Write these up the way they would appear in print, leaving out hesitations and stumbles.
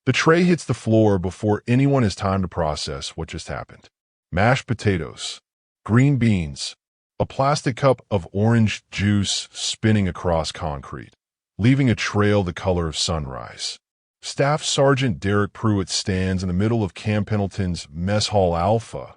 The tray hits the floor before anyone has time to process what just happened. Mashed potatoes, green beans, a plastic cup of orange juice spinning across concrete, leaving a trail the color of sunrise. Staff Sergeant Derek Pruitt stands in the middle of Camp Pendleton's Mess Hall Alpha,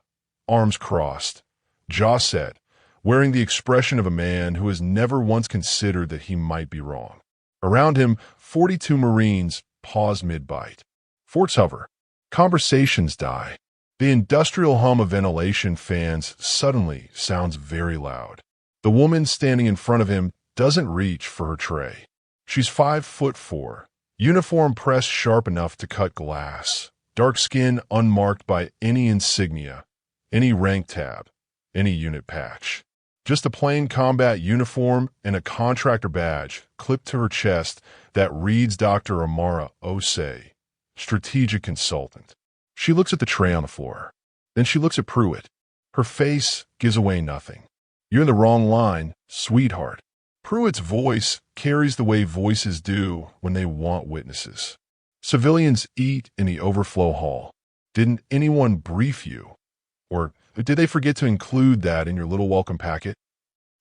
arms crossed, jaw set, wearing the expression of a man who has never once considered that he might be wrong. Around him, 42 Marines pause mid-bite. Forts hover. Conversations die. The industrial hum of ventilation fans suddenly sounds very loud. The woman standing in front of him doesn't reach for her tray. She's 5'4", uniform pressed sharp enough to cut glass, dark skin unmarked by any insignia, any rank tab, any unit patch. Just a plain combat uniform and a contractor badge clipped to her chest that reads Dr. Amara Osei, strategic consultant. She looks at the tray on the floor. Then she looks at Pruitt. Her face gives away nothing. "You're in the wrong line, sweetheart." Pruitt's voice carries the way voices do when they want witnesses. "Civilians eat in the overflow hall. Didn't anyone brief you? Or did they forget to include that in your little welcome packet?"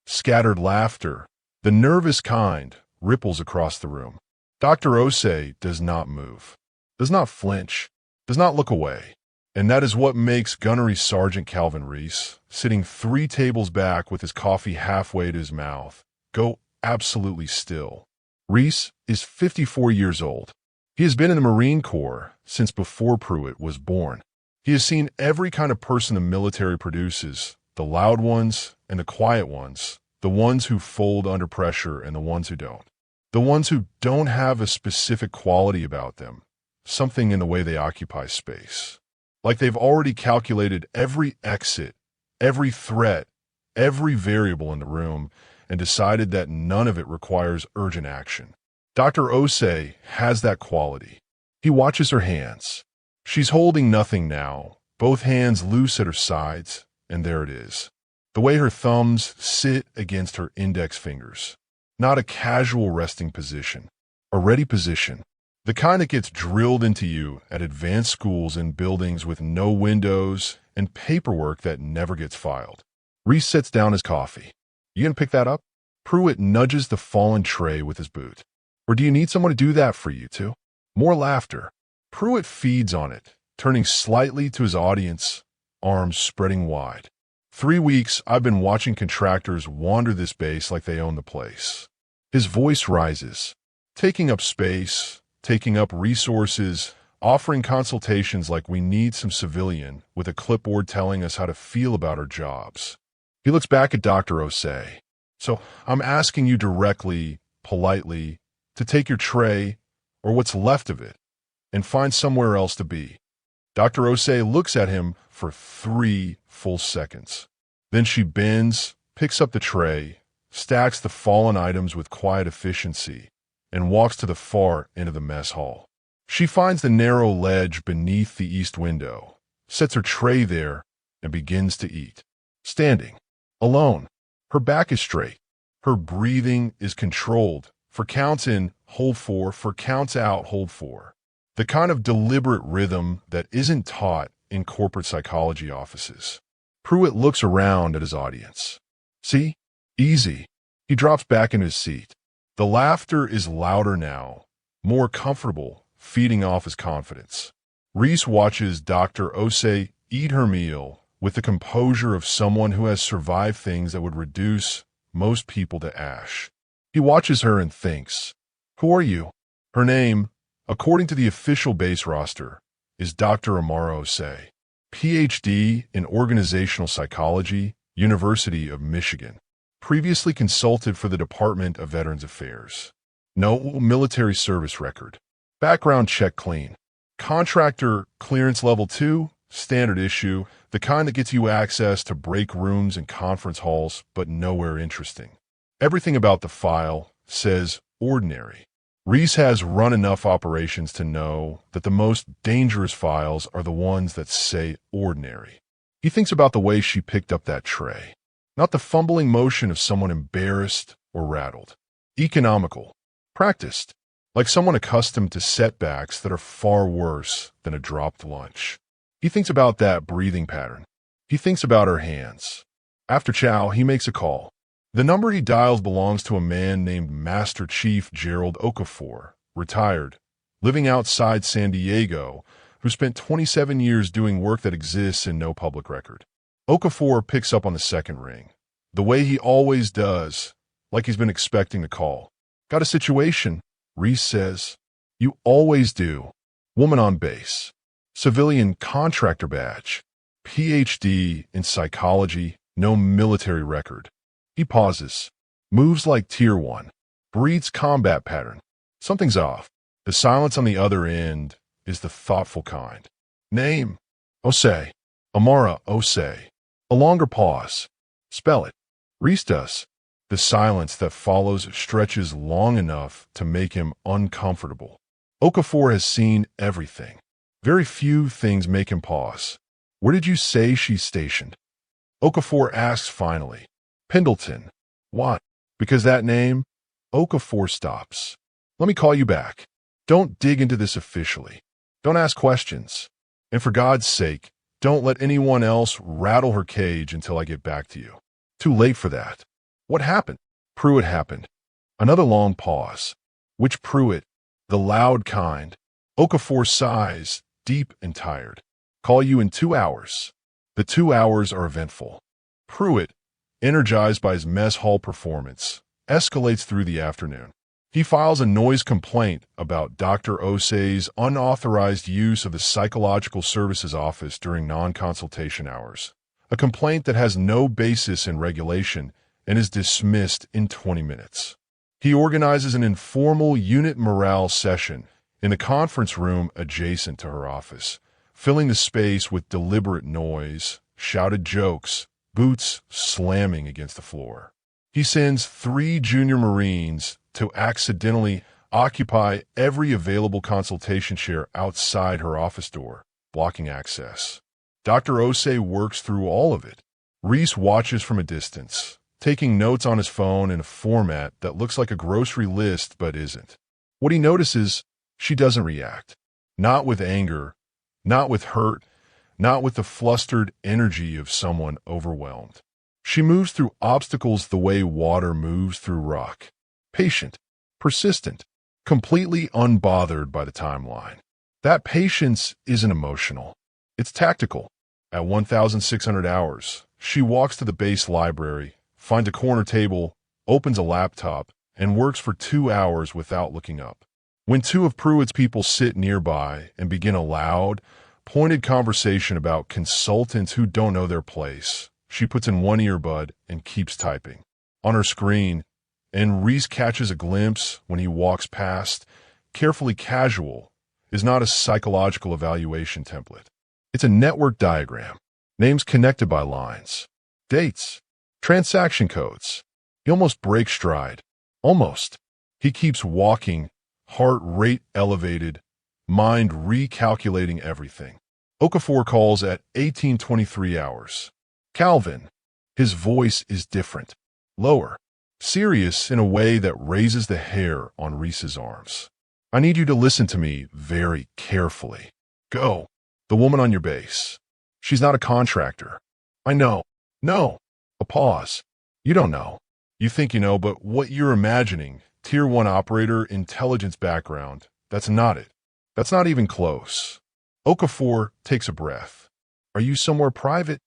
Scattered laughter, the nervous kind, ripples across the room. Dr. Osei does not move, does not flinch, does not look away. And that is what makes Gunnery Sergeant Calvin Reese, sitting 3 tables back with his coffee halfway to his mouth, go absolutely still. Reese is 54 years old. He has been in the Marine Corps since before Pruitt was born. He has seen every kind of person the military produces, the loud ones and the quiet ones, the ones who fold under pressure and the ones who don't. The ones who don't have a specific quality about them, something in the way they occupy space. Like they've already calculated every exit, every threat, every variable in the room, and decided that none of it requires urgent action. Dr. Osei has that quality. He watches her hands. She's holding nothing now, both hands loose at her sides, and there it is. The way her thumbs sit against her index fingers. Not a casual resting position, a ready position. The kind that gets drilled into you at advanced schools in buildings with no windows and paperwork that never gets filed. Reese sets down his coffee. "You gonna pick that up?" Pruitt nudges the fallen tray with his boot. "Or do you need someone to do that for you too?" More laughter. Pruitt feeds on it, turning slightly to his audience, arms spreading wide. 3 weeks I've been watching contractors wander this base like they own the place. His voice rises, taking up space, taking up resources, offering consultations like we need some civilian with a clipboard telling us how to feel about our jobs. He looks back at Dr. Osei. "So I'm asking you directly, politely, to take your tray, or what's left of it, and find somewhere else to be." Dr. Osei looks at him for 3 full seconds. Then she bends, picks up the tray, stacks the fallen items with quiet efficiency, and walks to the far end of the mess hall. She finds the narrow ledge beneath the east window, sets her tray there, and begins to eat. Standing, alone. Her back is straight. Her breathing is controlled. For counts in, hold 4. For counts out, hold 4. The kind of deliberate rhythm that isn't taught in corporate psychology offices. Pruitt looks around at his audience. "See? Easy." He drops back in his seat. The laughter is louder now, more comfortable, feeding off his confidence. Reese watches Dr. Osei eat her meal with the composure of someone who has survived things that would reduce most people to ash. He watches her and thinks, "Who are you?" Her name, according to the official base roster, is Dr. Amara Osei, Ph.D. in Organizational Psychology, University of Michigan. Previously consulted for the Department of Veterans Affairs. No military service record. Background check clean. Contractor clearance level 2, standard issue, the kind that gets you access to break rooms and conference halls, but nowhere interesting. Everything about the file says ordinary. Reese has run enough operations to know that the most dangerous files are the ones that say ordinary. He thinks about the way she picked up that tray. Not the fumbling motion of someone embarrassed or rattled. Economical. Practiced. like someone accustomed to setbacks that are far worse than a dropped lunch. He thinks about that breathing pattern. He thinks about her hands. After chow, he makes a call. The number he dials belongs to a man named Master Chief Gerald Okafor, retired, living outside San Diego, who spent 27 years doing work that exists in no public record. Okafor picks up on the second ring, the way he always does, like he's been expecting the call. Got a situation, Ree says. You always do. Woman on base. Civilian contractor badge. PhD in psychology, no military record. He pauses. Moves like Tier 1. Breathes combat pattern. Something's off. The silence on the other end is the thoughtful kind. Name. Osei. Amara Osei. A longer pause. Spell it. Reese does. The silence that follows stretches long enough to make him uncomfortable. Okafor has seen everything. Very few things make him pause. Where did you say she's stationed? Okafor asks finally. Pendleton. What? Because that name? Okafor stops. Let me call you back. Don't dig into this officially. Don't ask questions. And for God's sake, don't let anyone else rattle her cage until I get back to you. Too late for that. What happened? Pruitt happened. Another long pause. Which Pruitt? The loud kind. Okafor sighs, deep and tired. Call you in 2 hours. The 2 hours are eventful. Pruitt, energized by his mess hall performance, escalates through the afternoon. He files a noise complaint about Dr. Osei's unauthorized use of the Psychological Services Office during non-consultation hours, a complaint that has no basis in regulation and is dismissed in 20 minutes. He organizes an informal unit morale session in the conference room adjacent to her office, filling the space with deliberate noise, shouted jokes, boots slamming against the floor. He sends 3 junior Marines to accidentally occupy every available consultation chair outside her office door, blocking access. Dr. Osei works through all of it. Reese watches from a distance, taking notes on his phone in a format that looks like a grocery list but isn't. What he notices, she doesn't react. Not with anger, not with hurt, not with the flustered energy of someone overwhelmed. She moves through obstacles the way water moves through rock. Patient, persistent, completely unbothered by the timeline. That patience isn't emotional. It's tactical. At 1,600 hours, she walks to the base library, finds a corner table, opens a laptop, and works for 2 hours without looking up. When 2 of Pruitt's people sit nearby and begin a loud, pointed conversation about consultants who don't know their place, she puts in one earbud and keeps typing. On her screen, and Reese catches a glimpse when he walks past, carefully casual is not a psychological evaluation template. It's a network diagram, names connected by lines, dates, transaction codes. He almost breaks stride. Almost. He keeps walking, heart rate elevated, mind recalculating everything. Okafor calls at 18:23 hours. Calvin. His voice is different, lower, serious in a way that raises the hair on Reese's arms. I need you to listen to me very carefully. Go. The woman on your base. She's not a contractor. I know. No. A pause. You don't know. You think you know, but what you're imagining, Tier 1 operator, intelligence background, that's not it. That's not even close. Okafor takes a breath. Are you somewhere private?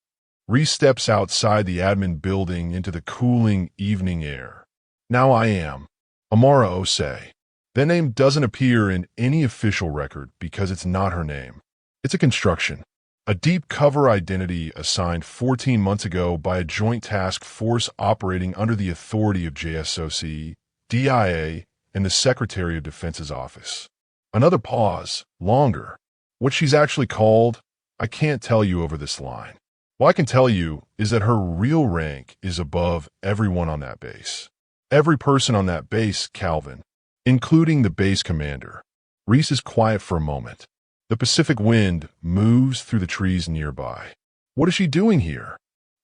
Reese steps outside the admin building into the cooling evening air. Now I am. Amara Osei. That name doesn't appear in any official record because it's not her name. It's a construction. A deep cover identity assigned 14 months ago by a joint task force operating under the authority of JSOC, DIA, and the Secretary of Defense's office. Another pause, longer. What she's actually called, I can't tell you over this line. What I can tell you is that her real rank is above everyone on that base. Every person on that base, Calvin, including the base commander. Reese is quiet for a moment. The Pacific wind moves through the trees nearby. What is she doing here?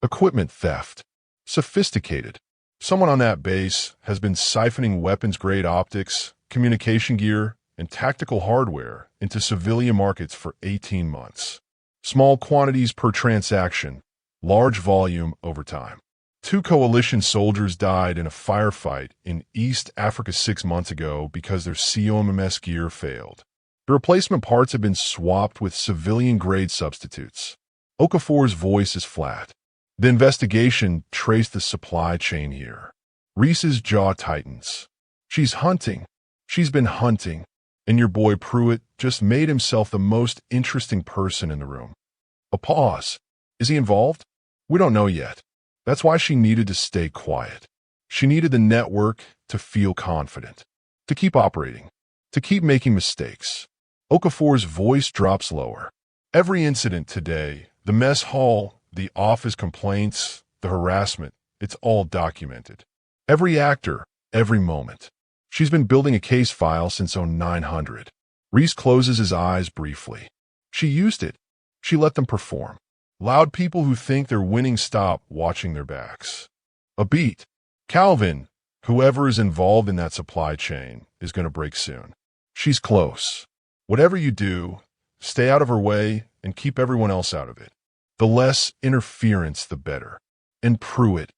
Equipment theft. Sophisticated. Someone on that base has been siphoning weapons-grade optics, communication gear, and tactical hardware into civilian markets for 18 months. Small quantities per transaction, large volume over time. 2 coalition soldiers died in a firefight in East Africa 6 months ago because their COMMS gear failed. The replacement parts have been swapped with civilian-grade substitutes. Okafor's voice is flat. The investigation traced the supply chain here. Reese's jaw tightens. She's hunting. She's been hunting. And your boy Pruitt just made himself the most interesting person in the room. A pause. Is he involved? We don't know yet. That's why she needed to stay quiet. She needed the network to feel confident, to keep operating, to keep making mistakes. Okafor's voice drops lower. Every incident today, the mess hall, the office complaints, the harassment, it's all documented. Every actor, every moment. She's been building a case file since 0900. Reese closes his eyes briefly. She used it. She let them perform. Loud people who think they're winning stop watching their backs. A beat. Calvin, whoever is involved in that supply chain, is going to break soon. She's close. Whatever you do, stay out of her way and keep everyone else out of it. The less interference, the better. And Pruitt.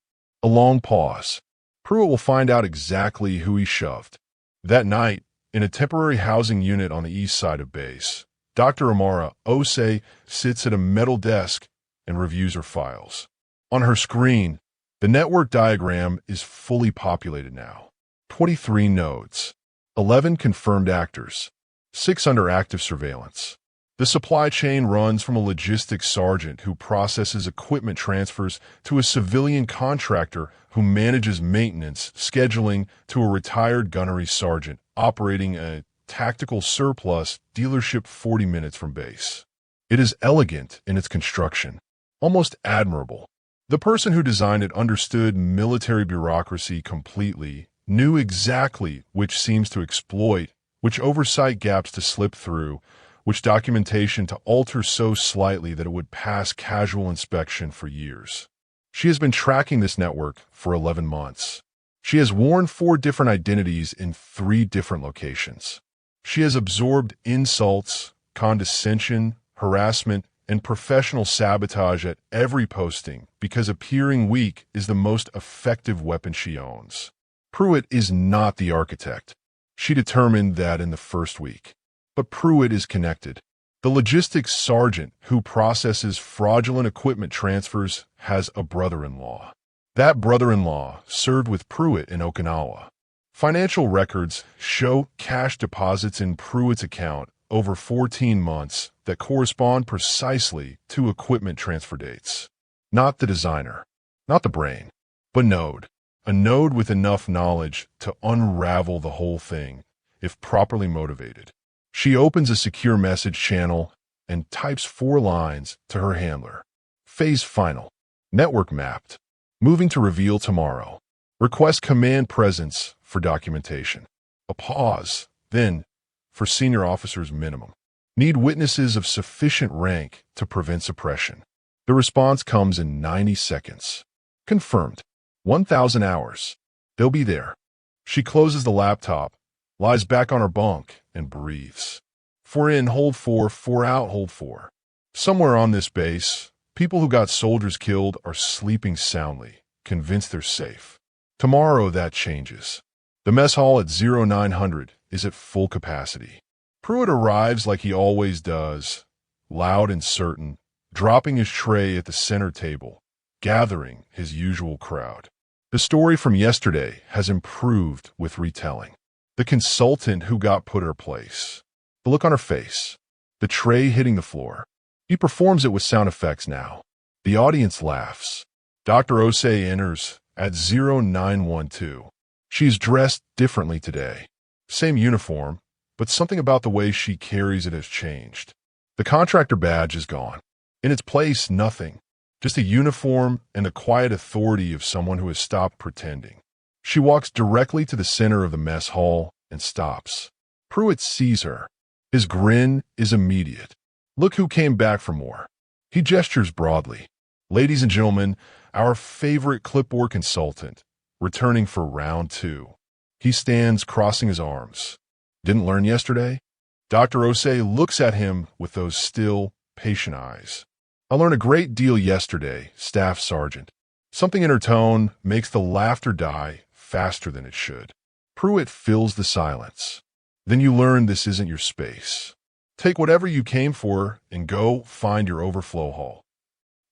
A long pause. Pruitt will find out exactly who he shoved. That night, in a temporary housing unit on the east side of base, Dr. Amara Osei sits at a metal desk and reviews her files. On her screen, the network diagram is fully populated now. 23 nodes, 11 confirmed actors, 6 under active surveillance. The supply chain runs from a logistics sergeant who processes equipment transfers to a civilian contractor who manages maintenance, scheduling, to a retired gunnery sergeant operating a tactical surplus dealership 40 minutes from base. It is elegant in its construction, almost admirable. The person who designed it understood military bureaucracy completely, knew exactly which seams to exploit, which oversight gaps to slip through, which documentation to alter so slightly that it would pass casual inspection for years. She has been tracking this network for 11 months. She has worn 4 different identities in 3 different locations. She has absorbed insults, condescension, harassment, and professional sabotage at every posting because appearing weak is the most effective weapon she owns. Pruitt is not the architect. She determined that in the first week. But Pruitt is connected. The logistics sergeant who processes fraudulent equipment transfers has a brother-in-law. That brother-in-law served with Pruitt in Okinawa. Financial records show cash deposits in Pruitt's account over 14 months that correspond precisely to equipment transfer dates. Not the designer, not the brain, but node. A node with enough knowledge to unravel the whole thing, if properly motivated. She opens a secure message channel and types 4 lines to her handler. Phase final. Network mapped. Moving to reveal tomorrow. Request command presence for documentation. A pause. Then, for senior officers minimum. Need witnesses of sufficient rank to prevent suppression. The response comes in 90 seconds. Confirmed. 1,000 hours. They'll be there. She closes the laptop, lies back on her bunk, and breathes. 4 in, hold 4, 4 out, hold 4. Somewhere on this base, people who got soldiers killed are sleeping soundly, convinced they're safe. Tomorrow that changes. The mess hall at 0900 is at full capacity. Pruitt arrives like he always does, loud and certain, dropping his tray at the center table, gathering his usual crowd. The story from yesterday has improved with retelling. The consultant who got put her place. The look on her face. The tray hitting the floor. He performs it with sound effects now. The audience laughs. Dr. Osei enters at 0912. She's dressed differently today. Same uniform, but something about the way she carries it has changed. The contractor badge is gone. In its place, nothing. Just a uniform and the quiet authority of someone who has stopped pretending. She walks directly to the center of the mess hall and stops. Pruitt sees her. His grin is immediate. Look who came back for more. He gestures broadly. Ladies and gentlemen, our favorite clipboard consultant, returning for round 2. He stands crossing his arms. Didn't learn yesterday? Dr. Osei looks at him with those still, patient eyes. I learned a great deal yesterday, Staff Sergeant. Something in her tone makes the laughter die faster than it should. Pruitt fills the silence. Then you learn this isn't your space. Take whatever you came for and go find your overflow hall.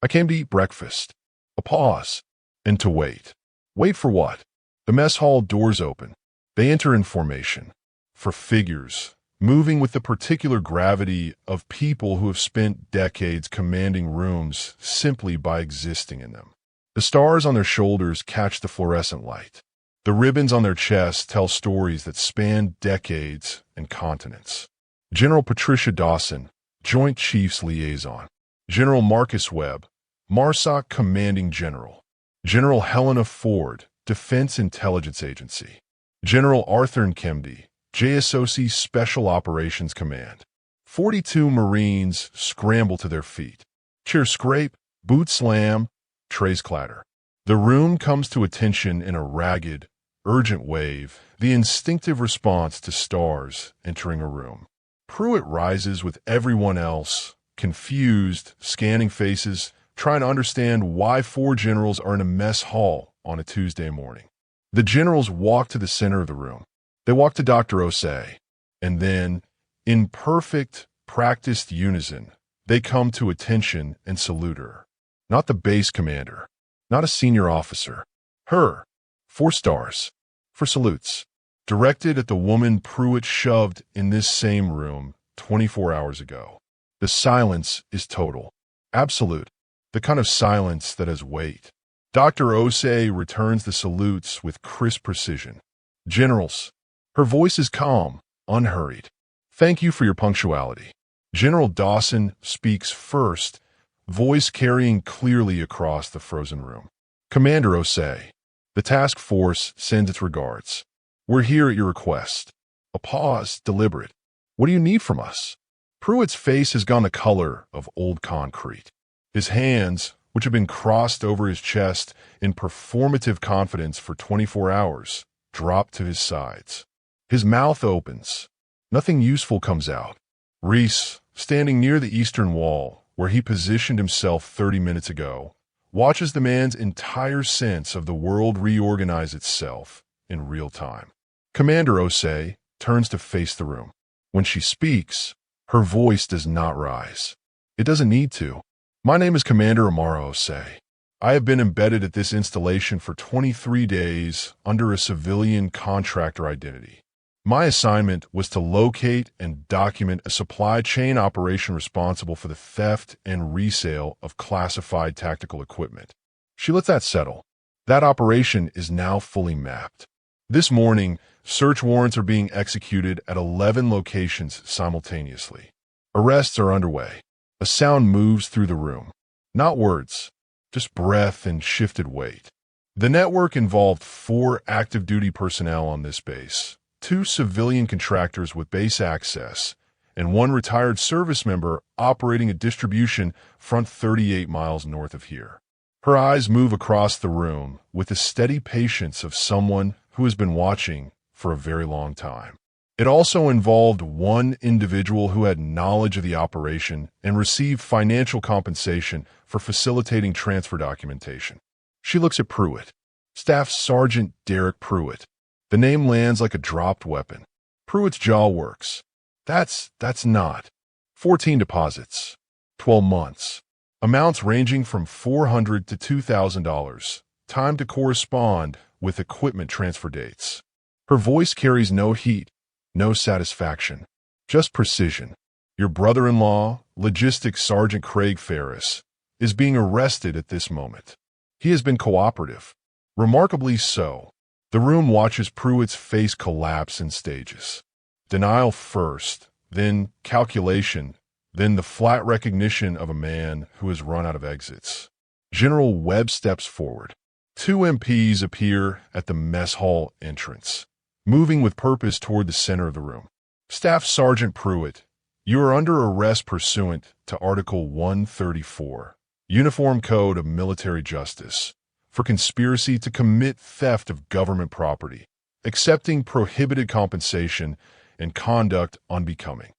I came to eat breakfast. A pause. And to wait. Wait for what? The mess hall doors open. They enter in formation. For figures, moving with the particular gravity of people who have spent decades commanding rooms simply by existing in them. The stars on their shoulders catch the fluorescent light. The ribbons on their chests tell stories that span decades and continents. General Patricia Dawson, Joint Chiefs Liaison. General Marcus Webb, MARSOC Commanding General. General Helena Ford, Defense Intelligence Agency. General Arthur Nkemdi, JSOC Special Operations Command. 42 Marines scramble to their feet. Chairs scrape, boots slam, trays clatter. The room comes to attention in a ragged, urgent wave, the instinctive response to stars entering a room. Pruitt rises with everyone else, confused, scanning faces, trying to understand why 4 generals are in a mess hall on a Tuesday morning. The generals walk to the center of the room. They walk to Dr. Osei, and then, in perfect, practiced unison, they come to attention and salute her. Not the base commander, not a senior officer. Her. 4 stars. For salutes. Directed at the woman Pruitt shoved in this same room 24 hours ago. The silence is total. Absolute. The kind of silence that has weight. Dr. Osei returns the salutes with crisp precision. Generals. Her voice is calm, unhurried. Thank you for your punctuality. General Dawson speaks first, voice carrying clearly across the frozen room. Commander Osei, the task force sends its regards. We're here at your request. A pause, deliberate. What do you need from us? Pruitt's face has gone the color of old concrete. His hands, which have been crossed over his chest in performative confidence for 24 hours, drop to his sides. His mouth opens. Nothing useful comes out. Reese, standing near the eastern wall, where he positioned himself 30 minutes ago, watches the man's entire sense of the world reorganize itself in real time. Commander Osei turns to face the room. When she speaks, her voice does not rise. It doesn't need to. My name is Commander Amara Osei. I have been embedded at this installation for 23 days under a civilian contractor identity. My assignment was to locate and document a supply chain operation responsible for the theft and resale of classified tactical equipment. She lets that settle. That operation is now fully mapped. This morning, search warrants are being executed at 11 locations simultaneously. Arrests are underway. A sound moves through the room. Not words, just breath and shifted weight. The network involved 4 active duty personnel on this base, 2 civilian contractors with base access, and 1 retired service member operating a distribution front 38 miles north of here. Her eyes move across the room with the steady patience of someone who has been watching for a very long time. It also involved 1 individual who had knowledge of the operation and received financial compensation for facilitating transfer documentation. She looks at Pruitt. Staff Sergeant Derek Pruitt. The name lands like a dropped weapon. Pruitt's jaw works. That's not. 14 deposits. 12 months. Amounts ranging from $400 to $2,000. Time to correspond with equipment transfer dates. Her voice carries no heat, no satisfaction, just precision. Your brother-in-law, Logistics Sergeant Craig Ferris, is being arrested at this moment. He has been cooperative. Remarkably so. The room watches Pruitt's face collapse in stages. Denial first, then calculation, then the flat recognition of a man who has run out of exits. General Webb steps forward. 2 MPs appear at the mess hall entrance, moving with purpose toward the center of the room. Staff Sergeant Pruitt, you are under arrest pursuant to Article 134, Uniform Code of Military Justice, for conspiracy to commit theft of government property, accepting prohibited compensation, and conduct unbecoming.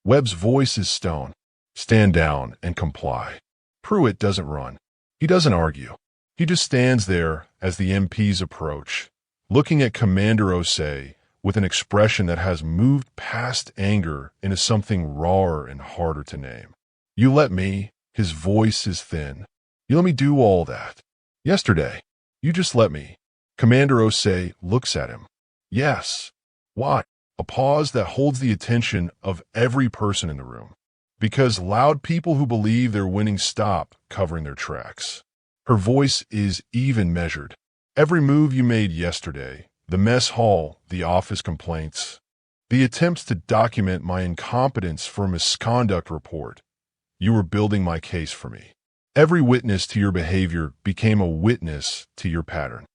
Webb's voice is stone. Stand down and comply. Pruitt doesn't run. He doesn't argue. He just stands there as the MPs approach, looking at Commander Osei with an expression that has moved past anger into something rawer and harder to name. You let me, his voice is thin. You let me do all that. Yesterday, you just let me. Commander Osei looks at him. Yes. Why? A pause that holds the attention of every person in the room. Because loud people who believe they're winning stop covering their tracks. Her voice is even measured. Every move you made yesterday, the mess hall, the office complaints, the attempts to document my incompetence for a misconduct report, you were building my case for me. Every witness to your behavior became a witness to your pattern.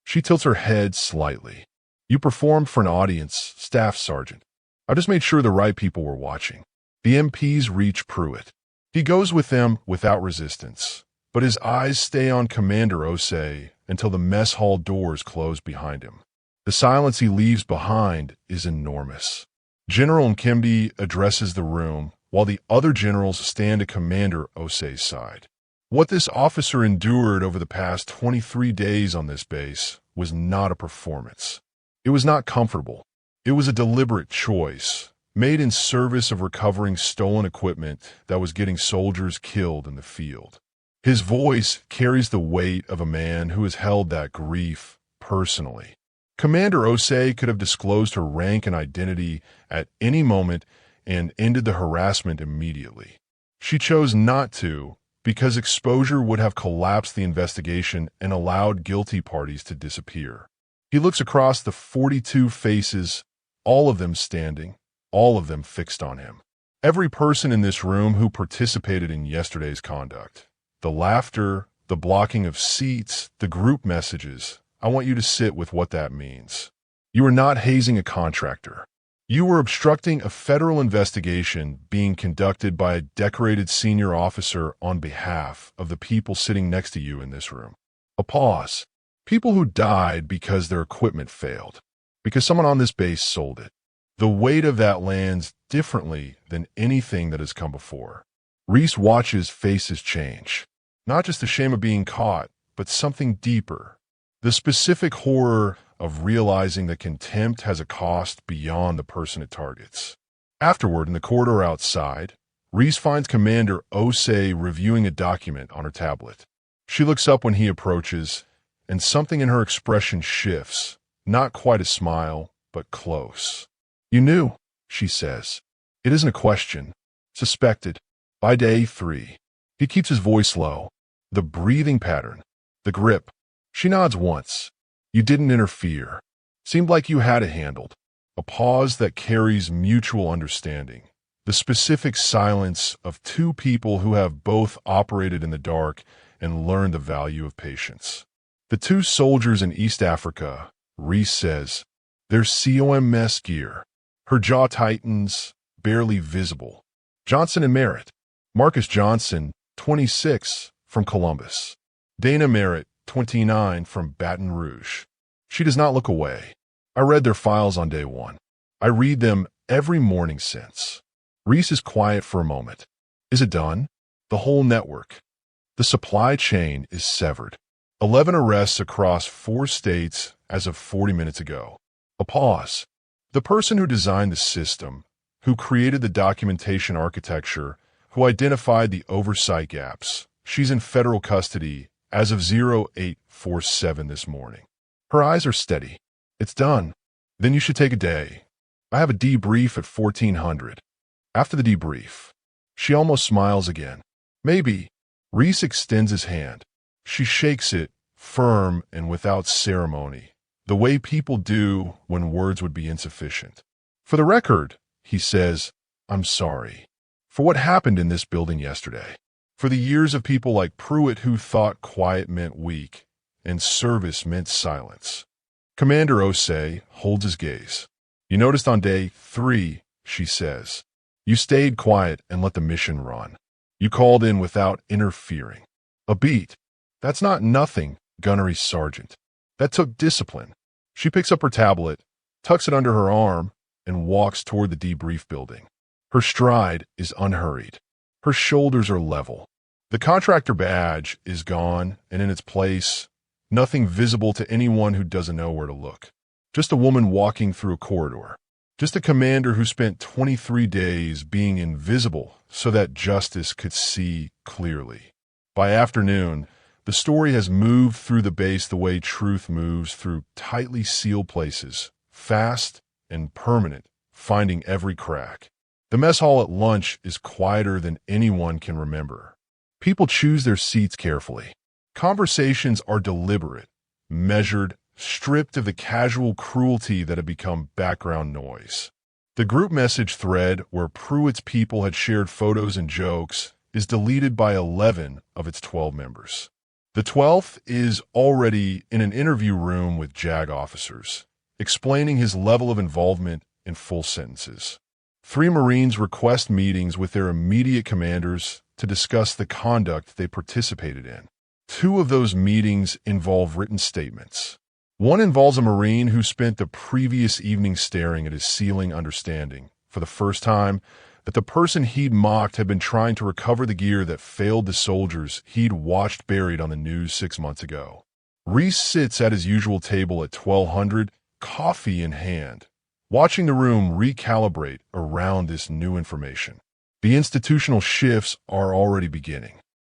She tilts her head slightly. You performed for an audience, Staff Sergeant. I just made sure the right people were watching. The MPs reach Pruitt. He goes with them without resistance, but his eyes stay on Commander Osei until the mess hall doors close behind him. The silence he leaves behind is enormous. General Nkemdi addresses the room while the other generals stand at Commander Osei's side. What this officer endured over the past 23 days on this base was not a performance. It was not comfortable. It was a deliberate choice, made in service of recovering stolen equipment that was getting soldiers killed in the field. His voice carries the weight of a man who has held that grief personally. Commander Osei could have disclosed her rank and identity at any moment and ended the harassment immediately. She chose not to because exposure would have collapsed the investigation and allowed guilty parties to disappear. He looks across the 42 faces, all of them standing, all of them fixed on him. Every person in this room who participated in yesterday's conduct. The laughter, the blocking of seats, the group messages. I want you to sit with what that means. You are not hazing a contractor. You were obstructing a federal investigation being conducted by a decorated senior officer on behalf of the people sitting next to you in this room. A pause. People who died because their equipment failed, because someone on this base sold it. The weight of that lands differently than anything that has come before. Reese watches faces change. Not just the shame of being caught, but something deeper. The specific horror of realizing that contempt has a cost beyond the person it targets. Afterward, in the corridor outside, Reese finds Commander Osei reviewing a document on her tablet. She looks up when he approaches, and something in her expression shifts. Not quite a smile, but close. You knew, she says. It isn't a question. Suspected. By day 3. He keeps his voice low. The breathing pattern. The grip. She nods once. You didn't interfere. Seemed like you had it handled. A pause that carries mutual understanding. The specific silence of two people who have both operated in the dark and learned the value of patience. The two soldiers in East Africa, Reese says, their COMS gear. Her jaw tightens, barely visible. Johnson and Merritt. Marcus Johnson, 26, from Columbus. Dana Merritt, 29, from Baton Rouge. She does not look away. I read their files on day 1. I read them every morning since. Reese is quiet for a moment. Is it done? The whole network. The supply chain is severed. 11 arrests across 4 states as of 40 minutes ago. A pause. The person who designed the system, who created the documentation architecture, who identified the oversight gaps, she's in federal custody as of 0847 this morning. Her eyes are steady. It's done. Then you should take a day. I have a debrief at 1400. After the debrief, she almost smiles again. Maybe. Reese extends his hand. She shakes it, firm and without ceremony, the way people do when words would be insufficient. For the record, he says, I'm sorry. For what happened in this building yesterday. For the years of people like Pruitt who thought quiet meant weak and service meant silence. Commander Osei holds his gaze. You noticed on day 3, she says. You stayed quiet and let the mission run. You called in without interfering. A beat. That's not nothing, Gunnery Sergeant. That took discipline. She picks up her tablet, tucks it under her arm, and walks toward the debrief building. Her stride is unhurried. Her shoulders are level. The contractor badge is gone, and in its place, nothing visible to anyone who doesn't know where to look. Just a woman walking through a corridor. Just a commander who spent 23 days being invisible so that justice could see clearly. By afternoon, the story has moved through the base the way truth moves through tightly sealed places, fast and permanent, finding every crack. The mess hall at lunch is quieter than anyone can remember. People choose their seats carefully. Conversations are deliberate, measured, stripped of the casual cruelty that had become background noise. The group message thread where Pruitt's people had shared photos and jokes is deleted by 11 of its 12 members. The 12th is already in an interview room with JAG officers, explaining his level of involvement in full sentences. 3 Marines request meetings with their immediate commanders to discuss the conduct they participated in. 2 of those meetings involve written statements. One involves a Marine who spent the previous evening staring at his ceiling, understanding, for the first time, that the person he'd mocked had been trying to recover the gear that failed the soldiers he'd watched buried on the news 6 months ago. Reese sits at his usual table at 1200, coffee in hand, watching the room recalibrate around this new information. The institutional shifts are already beginning.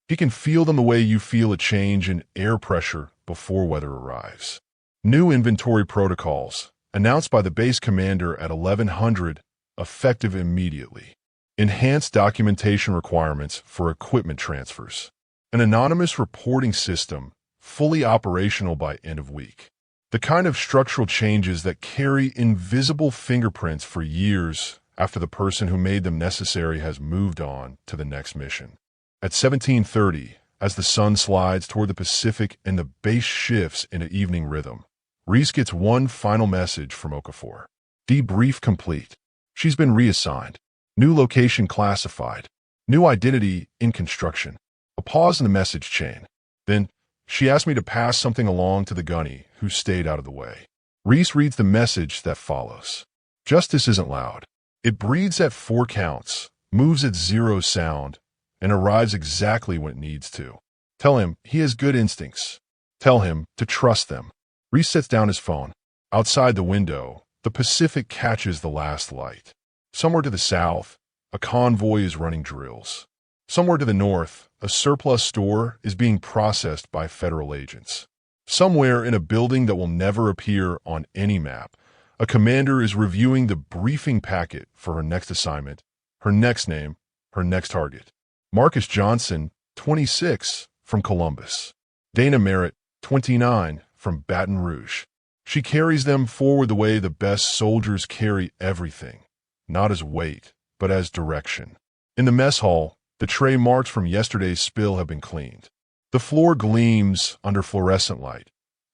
He can feel them the way you feel a change in air pressure before weather arrives. New inventory protocols, announced by the base commander at 1100, effective immediately. Enhanced documentation requirements for equipment transfers. An anonymous reporting system, fully operational by end of week. The kind of structural changes that carry invisible fingerprints for years after the person who made them necessary has moved on to the next mission. At 1730, as the sun slides toward the Pacific and the base shifts into evening rhythm, Reese gets one final message from Okafor. Debrief complete. She's been reassigned. New location classified. New identity in construction. A pause in the message chain. Then, she asked me to pass something along to the gunny, who stayed out of the way. Reese reads the message that follows. Justice isn't loud. It breathes at 4 counts, moves at 0 sound, and arrives exactly when it needs to. Tell him he has good instincts. Tell him to trust them. Reese sets down his phone. Outside the window, the Pacific catches the last light. Somewhere to the south, a convoy is running drills. Somewhere to the north, a surplus store is being processed by federal agents. Somewhere in a building that will never appear on any map, a commander is reviewing the briefing packet for her next assignment, her next name, her next target. Marcus Johnson, 26, from Columbus. Dana Merritt, 29, from Baton Rouge. She carries them forward the way the best soldiers carry everything, not as weight, but as direction. In the mess hall, the tray marks from yesterday's spill have been cleaned. The floor gleams under fluorescent light,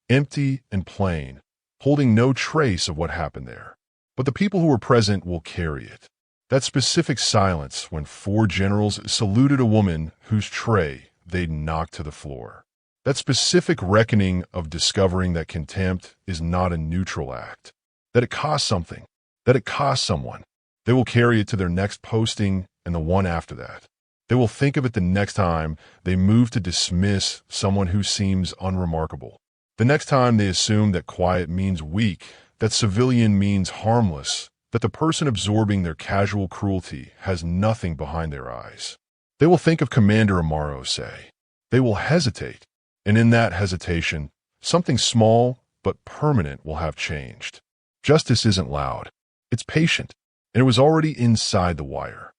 empty and plain, holding no trace of what happened there. But the people who were present will carry it. That specific silence when 4 generals saluted a woman whose tray they'd knocked to the floor. That specific reckoning of discovering that contempt is not a neutral act. That it costs something. That it costs someone. They will carry it to their next posting and the one after that. They will think of it the next time they move to dismiss someone who seems unremarkable. The next time they assume that quiet means weak, that civilian means harmless, that the person absorbing their casual cruelty has nothing behind their eyes. They will think of Commander Amara Osei. They will hesitate, and in that hesitation, something small but permanent will have changed. Justice isn't loud. It's patient, and it was already inside the wire.